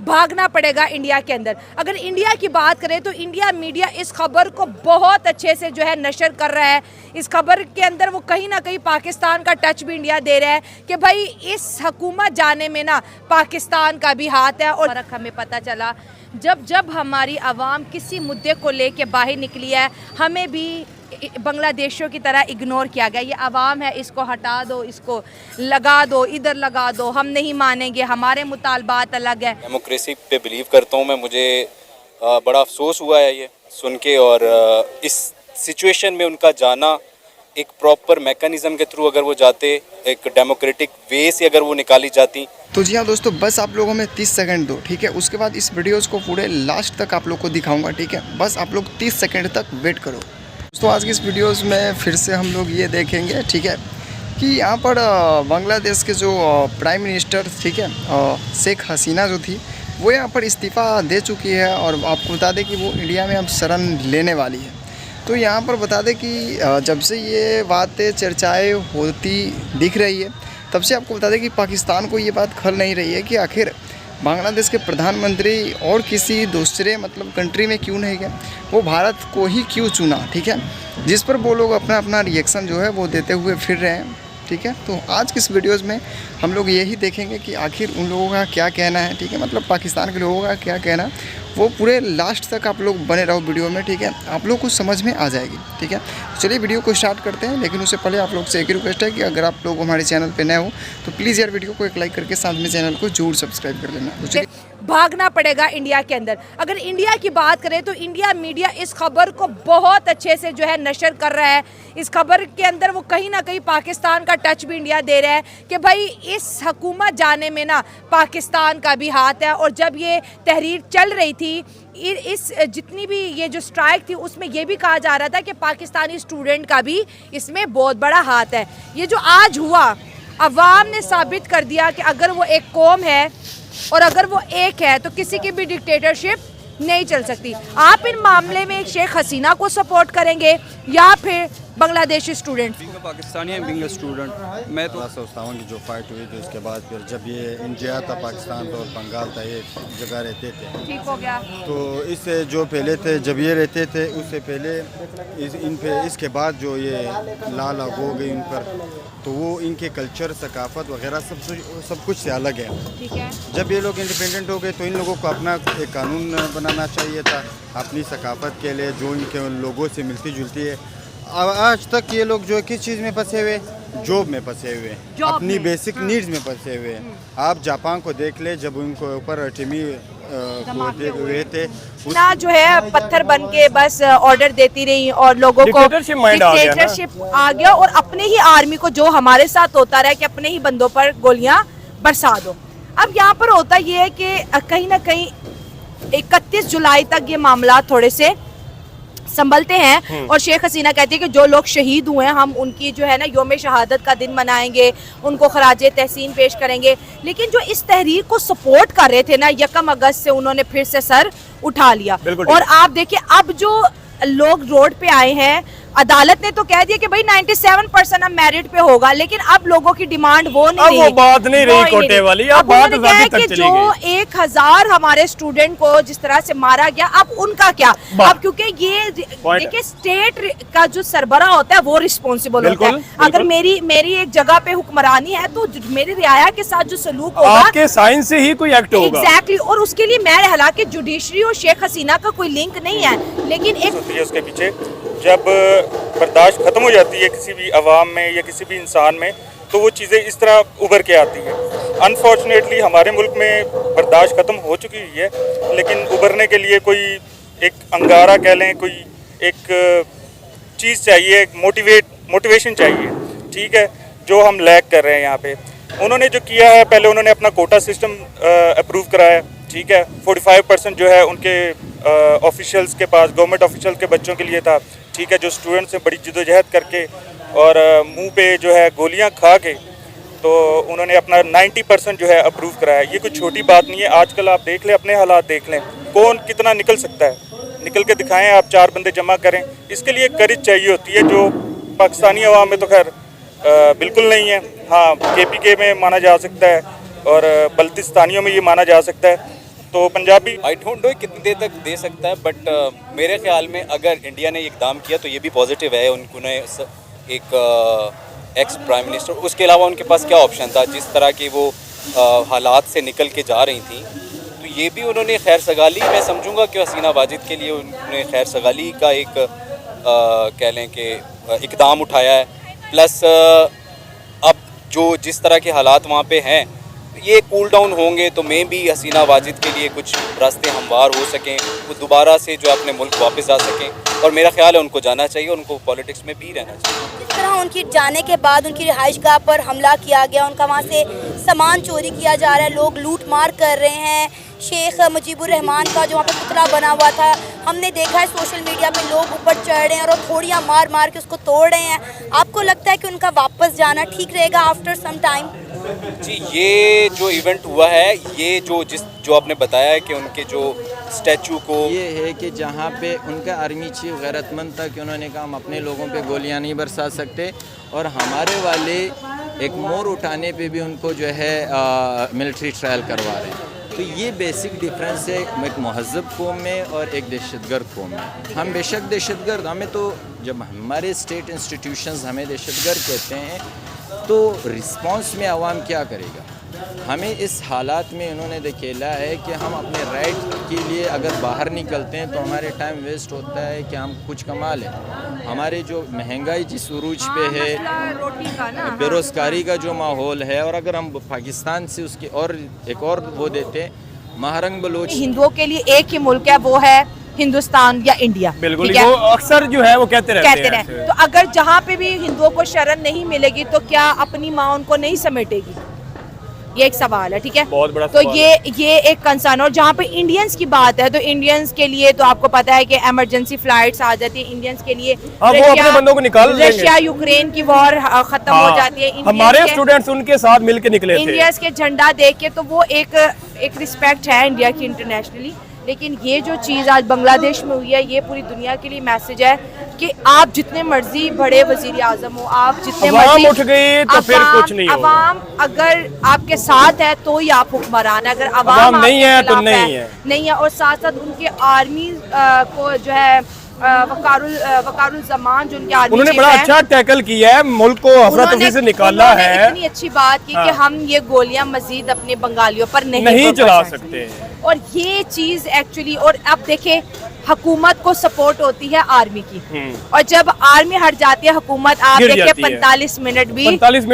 भागना पड़ेगा इंडिया के अंदर। अगर इंडिया की बात करें तो इंडिया मीडिया इस खबर को बहुत अच्छे से जो है नशर कर रहा है। इस खबर के अंदर वो कहीं ना कहीं पाकिस्तान का टच भी इंडिया दे रहा है कि भाई इस हुकूमत जाने में ना पाकिस्तान का भी हाथ है। और हमें पता चला जब हमारी आवाम किसी मुद्दे को लेके बाहर निकली है, हमें भी बांग्लादेशियों की तरह इग्नोर किया गया। ये आवाम है, इसको हटा दो, इसको लगा दो, इधर लगा दो, हम नहीं मानेंगे, हमारे मुतालबात अलग है। डेमोक्रेसी पे बिलीव करता हूँ मैं। मुझे बड़ा अफसोस हुआ है ये सुन के, और इस सिचुएशन में उनका जाना एक प्रॉपर मैकेनिज्म के थ्रू अगर वो जाते, एक डेमोक्रेटिक वे से अगर वो निकाली जाती। तो जी हाँ दोस्तों, बस आप लोगों में 30 सेकंड दो, ठीक है। उसके बाद इस वीडियोज़ को पूरे लास्ट तक आप लोग को दिखाऊंगा, ठीक है। बस आप लोग 30 सेकंड तक वेट करो। दोस्तों आज की इस वीडियोस में फिर से हम लोग ये देखेंगे, ठीक है, कि यहाँ पर बांग्लादेश के जो प्राइम मिनिस्टर, ठीक है, शेख हसीना जो थी, वो यहाँ पर इस्तीफ़ा दे चुकी है। और आपको बता दें कि वो इंडिया में अब शरण लेने वाली है। तो यहाँ पर बता दें कि जब से ये बातें चर्चाएँ होती दिख रही है, तब से आपको बता दें कि पाकिस्तान को ये बात खल नहीं रही है कि आखिर बांग्लादेश के प्रधानमंत्री और किसी दूसरे मतलब कंट्री में क्यों नहीं गए, वो भारत को ही क्यों चुना, ठीक है। जिस पर वो लोग अपना अपना रिएक्शन जो है वो देते हुए फिर रहे हैं, ठीक है। तो आज की इस वीडियोस में हम लोग यही देखेंगे कि आखिर उन लोगों का क्या कहना है, ठीक है, मतलब पाकिस्तान के लोगों का क्या कहना है। वो पूरे लास्ट तक आप लोग बने रहो वीडियो में, ठीक है, आप लोग को समझ में आ जाएगी, ठीक है। चलिए वीडियो को स्टार्ट करते हैं, लेकिन उससे पहले आप लोग से एक रिक्वेस्ट है कि अगर आप लोग हमारे चैनल पे नए हो तो प्लीज़ यार वीडियो को एक लाइक करके साथ में चैनल को जरूर सब्सक्राइब कर लेना। तो चलिए भागना पड़ेगा इंडिया के अंदर। अगर इंडिया की बात करें तो इंडिया मीडिया इस खबर को बहुत अच्छे से जो है नशर कर रहा है। इस खबर के अंदर वो कहीं ना कहीं पाकिस्तान का टच भी इंडिया दे रहा है कि भाई इस हुकूमत जाने में ना पाकिस्तान का भी हाथ है। और जब ये तहरीर चल रही थी, इस जितनी भी ये जो स्ट्राइक थी, उसमें ये भी कहा जा रहा था कि पाकिस्तानी स्टूडेंट का भी इसमें बहुत बड़ा हाथ है। ये जो आज हुआ, अवाम ने साबित कर दिया कि अगर वो एक कौम है और अगर वो एक है तो किसी की भी डिक्टेटरशिप नहीं चल सकती। आप इन मामले में शेख हसीना को सपोर्ट करेंगे या फिर बांग्लादेशी स्टूडेंट? पाकिस्तानी है, बिंग स्टूडेंट। मैं तो सोचता हूँ कि जो फाइट हुई थी उसके बाद फिर जब ये इंडिया था, पाकिस्तान था और बंगाल था, ये जगह रहते थे, ठीक हो गया। तो इससे जो पहले थे जब ये रहते थे उससे पहले इन पे, इसके बाद जो ये लाल हो गई उन पर, तो वो इनके कल्चर, सकाफत वगैरह सब कुछ से अलग है, ठीक है। जब ये लोग इंडिपेंडेंट हो गए तो इन लोगों को अपना एक कानून बनाना चाहिए था अपनी सकाफत के लिए, जो इनके लोगों से मिलती जुलती है। आज तक ये लोग जो किस चीज़ में फंसे हुए, जॉब में फंसे हुए, अपनी बेसिक नीड्स में फंसे हुए। आप जापान को देख ले, जब उनको ऊपर टीमी हुए थे, ना जो है पत्थर बन के बस ऑर्डर देती रही और लोगों को डिक्टेटरशिप आ गया और अपने ही आर्मी को, जो हमारे साथ होता रहा कि अपने ही बंदों पर गोलियां बरसा दो। अब यहाँ पर होता ये है कि कहीं ना कहीं 31 जुलाई तक ये मामला थोड़े से संभलते हैं और शेख हसीना कहती है कि जो लोग शहीद हुए हैं हम उनकी जो है ना योम शहादत का दिन मनाएंगे, उनको खराजे तहसीन पेश करेंगे। लेकिन जो इस तहरीर को सपोर्ट कर रहे थे ना, 1 अगस्त से उन्होंने फिर से सर उठा लिया। और आप देखिए अब जो लोग रोड पे आए हैं, अदालत ने तो कह दिया कि भाई 97% अब मेरिट पे होगा, लेकिन अब लोगों की डिमांड वो नहीं रही, वो बात नहीं रही कोटे वाली। अब बात है कि जो 1000 हमारे स्टूडेंट को जिस तरह से मारा गया, अब उनका क्या? अब क्योंकि ये देखिए स्टेट का जो सरबरा होता है वो रिस्पॉन्सिबल होता है। अगर मेरी एक जगह पे हुक्मरानी है तो मेरी रियाया के साथ जो सलूक होगा, आपके साइंस से ही कोई एक्ट होगा। एग्जैक्टली। और उसके लिए मैं हालांकि जुडिशरी और शेख हसीना का कोई लिंक नहीं है, लेकिन एक उसके पीछे जब बर्दाश्त खत्म हो जाती है किसी भी आवाम में या किसी भी इंसान में, तो वो चीज़ें इस तरह उभर के आती हैं। अनफॉर्चुनेटली हमारे मुल्क में बर्दाश्त खत्म हो चुकी हुई है, लेकिन उभरने के लिए कोई एक अंगारा कह लें, कोई एक चीज़ चाहिए, एक मोटिवेशन चाहिए, ठीक है, जो हम लैक कर रहे हैं यहाँ पे। उन्होंने जो किया है, पहले उन्होंने अपना कोटा सिस्टम अप्रूव कराया, ठीक है, 45% जो है उनके ऑफिशियल्स के पास, गवर्नमेंट ऑफिशियल के बच्चों के लिए था, ठीक है, जो स्टूडेंट्स से बड़ी जदोजहद करके और मुंह पे जो है गोलियां खा के, तो उन्होंने अपना 90% जो है अप्रूव कराया। ये कोई छोटी बात नहीं है। आजकल आप देख लें, अपने हालात देख लें, कौन कितना निकल सकता है, निकल के दिखाएं। आप 4 बंदे जमा करें, इसके लिए करेज चाहिए होती है, जो पाकिस्तानी अवाम में तो खैर बिल्कुल नहीं है। हाँ, KPK में माना जा सकता है और बल्तिस्तानियों में ये माना जा सकता है। तो पंजाबी आई डोंट नो कितनी देर तक दे सकता है, बट मेरे ख्याल में अगर इंडिया ने इकदाम किया तो ये भी पॉजिटिव है। उन्होंने एक एक्स प्राइम मिनिस्टर, उसके अलावा उनके पास क्या ऑप्शन था? जिस तरह की वो हालात से निकल के जा रही थी, तो ये भी उन्होंने खैर सगाली, मैं समझूंगा कि हसीना वाजिद के लिए उन्होंने खैर सगाली का एक कह लें कि इकदाम उठाया है। प्लस अब जो जिस तरह के हालात वहाँ पे हैं, ये कूल डाउन होंगे तो मैं भी हसीना वाजिद के लिए कुछ रास्ते हमवार हो सकें, वो दोबारा से जो अपने मुल्क वापस आ सकें। और मेरा ख्याल है उनको जाना चाहिए, उनको पॉलिटिक्स में भी रहना चाहिए। जिस तरह उनकी जाने के बाद उनकी रिहाइशगाह पर हमला किया गया, उनका वहाँ से सामान चोरी किया जा रहा है, लोग लूट मार कर रहे हैं। शेख मुजीबुर रहमान का जो वहाँ पर पुतला बना हुआ था, हमने देखा है सोशल मीडिया पे लोग ऊपर चढ़ रहे हैं और थोड़ियाँ मार मार के उसको तोड़ रहे हैं। आपको लगता है कि उनका वापस जाना ठीक रहेगा आफ्टर सम टाइम? जी, ये जो इवेंट हुआ है, ये जो आपने बताया है कि उनके जो स्टैचू को, ये है कि जहाँ पे उनका आर्मी चीफ गैरतमंद था कि उन्होंने कहा हम अपने लोगों पे गोलियां नहीं बरसा सकते, और हमारे वाले एक मोर उठाने पे भी उनको जो है मिलिट्री ट्रायल करवा रहे हैं। तो ये बेसिक डिफरेंस है एक महज़ब कौम में और एक दहशतगर्द कौम में। हम बेशक दहशतगर्द, हमें तो जब हमारे स्टेट इंस्टीट्यूशंस हमें दहशतगर्द कहते हैं, तो रिस्पांस में आवाम क्या करेगा? हमें इस हालात में इन्होंने धकेला है कि हम अपने राइट के लिए अगर बाहर निकलते हैं तो हमारे टाइम वेस्ट होता है कि हम कुछ कमा लें। हमारे जो महंगाई जिस उरूज पे है, बेरोज़गारी का जो माहौल है, और अगर हम पाकिस्तान से उसके और एक और वो देते महारंग बलोच। हिंदुओं के लिए एक ही मुल्क है, वो है हिंदुस्तान या इंडिया। बिल्कुल, वो अक्सर जो है वो कहते रहते हैं। तो अगर जहाँ पे भी हिंदुओं को शरण नहीं मिलेगी तो क्या अपनी माँ उनको नहीं समेटेगी? ये एक सवाल है, ठीक है। बहुत बड़ा तो सवाल ये एक कंसर्न। और जहाँ पे इंडियंस की बात है, तो इंडियंस के लिए तो आपको पता है कि इमरजेंसी फ्लाइट्स आ जाती है इंडियंस के लिए। वो अपने बंदों को निकाल देंगे। रशिया यूक्रेन की वॉर खत्म हो जाती है, हमारे स्टूडेंट्स उनके साथ मिलके निकले थे। इंडियंस के झंडा देख के, तो वो एक रिस्पेक्ट है इंडिया की इंटरनेशनली। लेकिन ये जो चीज़ आज बांग्लादेश में हुई है, ये पूरी दुनिया के लिए मैसेज है कि आप जितने मर्जी बड़े वजीर आजम हो, आप जितने मर्जी उठ गई तो फिर कुछ नहीं होगा। अवाम अगर आपके साथ है तो ही आप हुक्मरान, अगर अवाम नहीं है तो नहीं है। और साथ साथ उनके आर्मी को जो है वकारुल जमान, जो उनके आर्मी उन्होंने बड़ा अच्छा टैकल किया है, मुल्क को अफरा-तफरी से निकाला है। इतनी अच्छी बात की कि हम ये गोलियां मजीद अपने बंगालियों पर नहीं चला सकते। और ये चीज एक्चुअली, और अब देखे हुकूमत को सपोर्ट होती है आर्मी की, और जब आर्मी हट जाती है हुकूमत, आप देखिए 45 मिनट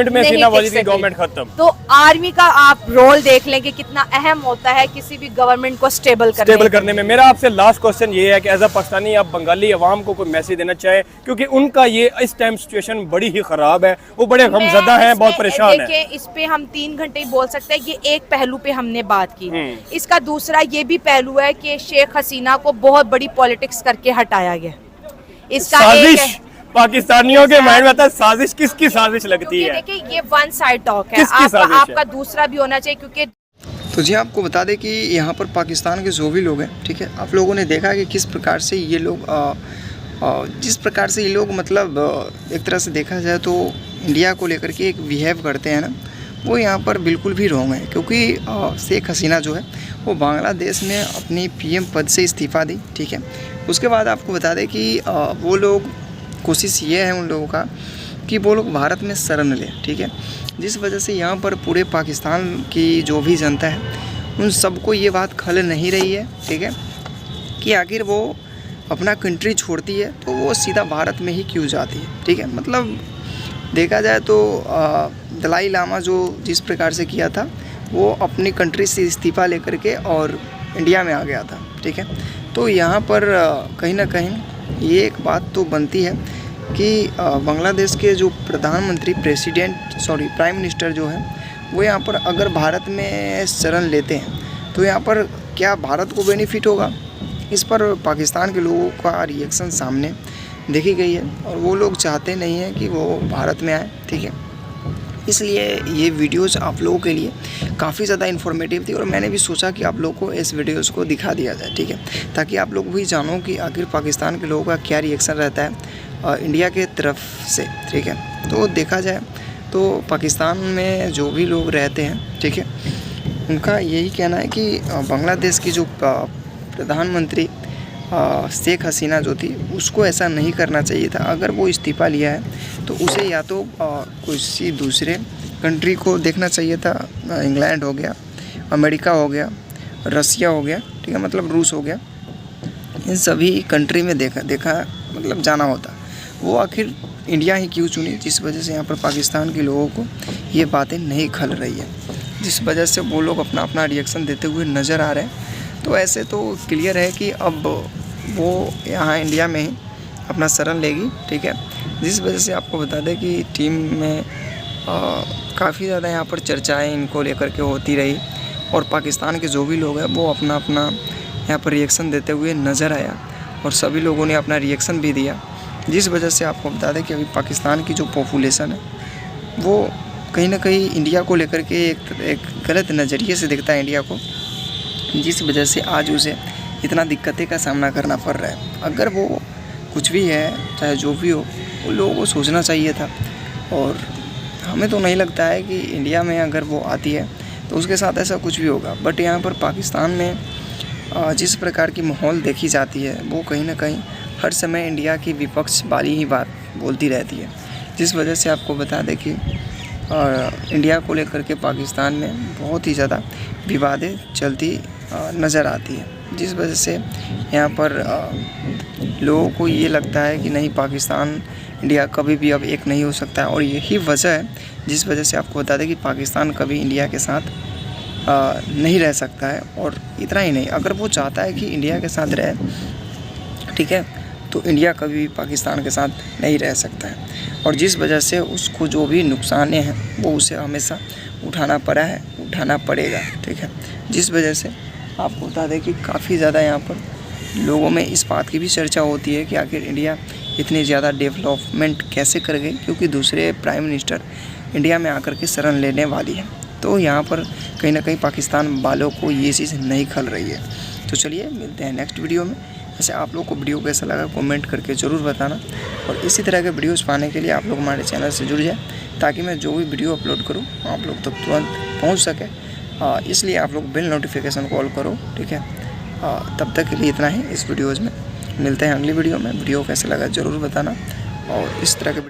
में हसीना वाजिद की गवर्नमेंट खत्म। तो आर्मी का आप रोल देख लें कि कितना अहम होता है किसी भी गवर्नमेंट को स्टेबल करने में। मेरा आपसे लास्ट क्वेश्चन ये है कि एज अ पाकिस्तानी आप बंगाली अवाम को कोई मैसेज देना चाहे, क्योंकि उनका ये इस टाइम सिचुएशन बड़ी ही खराब है, वो बड़े गमज़दा हैं, बहुत परेशान है। इस पे हम 3 घंटे बोल सकते हैं। ये एक पहलू पे हमने बात की। इसका दूसरा ये भी पहलू है कि शेख हसीना को बहुत बड़ी पॉलिटिक्स करके हटाया गया। इसका साजिश पाकिस्तानियों के माइंड में आता है, साजिश किसकी साजिश लगती है? देखिए, ये वन साइड टॉक है, आपका दूसरा भी होना चाहिए। क्योंकि तो जी आपको बता दें कि यहाँ पर पाकिस्तान के जो भी लोग हैं, ठीक है, आप लोगों ने देखा कि किस प्रकार से ये लोग जिस प्रकार से ये लोग मतलब एक तरह से देखा जाए तो इंडिया को लेकर के एक बिहेव करते हैं ना, वो यहाँ पर बिल्कुल भी रॉन्ग है। क्योंकि शेख हसीना जो है वो बांग्लादेश में अपनी पीएम पद से इस्तीफ़ा दी, ठीक है। उसके बाद आपको बता दें कि वो लोग, कोशिश ये है उन लोगों का कि वो लोग भारत में शरण लें, ठीक है। जिस वजह से यहाँ पर पूरे पाकिस्तान की जो भी जनता है उन सबको ये बात खल नहीं रही है, ठीक है, कि आखिर वो अपना कंट्री छोड़ती है तो वो सीधा भारत में ही क्यों जाती है, ठीक है। मतलब देखा जाए तो दलाई लामा जो जिस प्रकार से किया था, वो अपनी कंट्री से इस्तीफ़ा लेकर के और इंडिया में आ गया था, ठीक है। तो यहाँ पर कहीं ना कहीं ये एक बात तो बनती है कि बांग्लादेश के जो प्रधानमंत्री प्राइम मिनिस्टर जो है वो यहाँ पर अगर भारत में शरण लेते हैं तो यहाँ पर क्या भारत को बेनिफिट होगा? इस पर पाकिस्तान के लोगों का रिएक्शन सामने देखी गई है, और वो लोग चाहते नहीं हैं कि वो भारत में आए, ठीक है। इसलिए ये वीडियोस आप लोगों के लिए काफ़ी ज़्यादा इन्फॉर्मेटिव थी, और मैंने भी सोचा कि आप लोगों को इस वीडियोस को दिखा दिया जाए, ठीक है, ताकि आप लोग भी जानो कि आखिर पाकिस्तान के लोगों का क्या रिएक्शन रहता है इंडिया के तरफ से, ठीक है। तो देखा जाए तो पाकिस्तान में जो भी लोग रहते हैं, ठीक है, उनका यही कहना है कि बांग्लादेश की जो प्रधानमंत्री शेख हसीना जो थी उसको ऐसा नहीं करना चाहिए था। अगर वो इस्तीफ़ा लिया है तो उसे या तो किसी दूसरे कंट्री को देखना चाहिए था, इंग्लैंड हो गया, अमेरिका हो गया, रसिया हो गया, ठीक है, मतलब रूस हो गया, इन सभी कंट्री में देखा मतलब जाना होता। वो आखिर इंडिया ही क्यों चुनी, जिस वजह से यहाँ पर पाकिस्तान के लोगों को ये बातें नहीं खल रही है, जिस वजह से वो लोग अपना अपना रिएक्शन देते हुए नज़र आ रहे हैं। तो ऐसे तो क्लियर है कि अब वो यहाँ इंडिया में ही अपना शरण लेगी, ठीक है। जिस वजह से आपको बता दें कि टीम में काफ़ी ज़्यादा यहाँ पर चर्चाएं इनको लेकर के होती रही और पाकिस्तान के जो भी लोग हैं वो अपना अपना यहाँ पर रिएक्शन देते हुए नज़र आया और सभी लोगों ने अपना रिएक्शन भी दिया, जिस वजह से आपको बता दें कि अभी पाकिस्तान की जो पॉपुलेशन है वो कहीं ना कहीं इंडिया को लेकर के एक गलत नज़रिए से देखता है इंडिया को, जिस वजह से आज उसे इतना दिक्कतें का सामना करना पड़ रहा है। अगर वो कुछ भी है, चाहे जो भी हो, उन लोगों को सोचना चाहिए था। और हमें तो नहीं लगता है कि इंडिया में अगर वो आती है तो उसके साथ ऐसा कुछ भी होगा, बट यहाँ पर पाकिस्तान में जिस प्रकार की माहौल देखी जाती है वो कहीं ना कहीं हर समय इंडिया की विपक्ष वाली ही बात बोलती रहती है, जिस वजह से आपको बता दें कि इंडिया को लेकर के पाकिस्तान में बहुत ही ज़्यादा विवादें चलती नज़र आती है, जिस वजह से यहाँ पर लोगों को ये लगता है कि नहीं, पाकिस्तान इंडिया कभी भी अब एक नहीं हो सकता है। और यही वजह है जिस वजह से आपको बता दें कि पाकिस्तान कभी इंडिया के साथ नहीं रह सकता है। और इतना ही नहीं, अगर वो चाहता है कि इंडिया के साथ रहे, ठीक है, तो इंडिया कभी भी पाकिस्तान के साथ नहीं रह सकता है। और जिस वजह से उसको जो भी नुकसान हैं वो उसे हमेशा उठाना पड़ा है, उठाना पड़ेगा, ठीक है। जिस वजह से आपको बता दें कि काफ़ी ज़्यादा यहाँ पर लोगों में इस बात की भी चर्चा होती है कि आखिर इंडिया इतनी ज़्यादा डेवलपमेंट कैसे कर गई, क्योंकि दूसरे प्राइम मिनिस्टर इंडिया में आकर के शरण लेने वाली है। तो यहाँ पर कहीं ना कहीं पाकिस्तान वालों को ये चीज़ नहीं खल रही है। तो चलिए मिलते हैं नेक्स्ट वीडियो में। वैसे आप लोग को वीडियो कैसा लगा कमेंट करके ज़रूर बताना, और इसी तरह के वीडियोस पाने के लिए आप लोग हमारे चैनल से जुड़ जाए, ताकि मैं जो भी वीडियो अपलोड करूँ आप लोग तक तुरंत पहुँच सके। इसलिए आप लोग बेल नोटिफिकेशन कॉल करो, ठीक है। तब तक के लिए इतना ही इस वीडियोज़ में। मिलते हैं अगली वीडियो में। वीडियो कैसा लगा ज़रूर बताना, और इस तरह के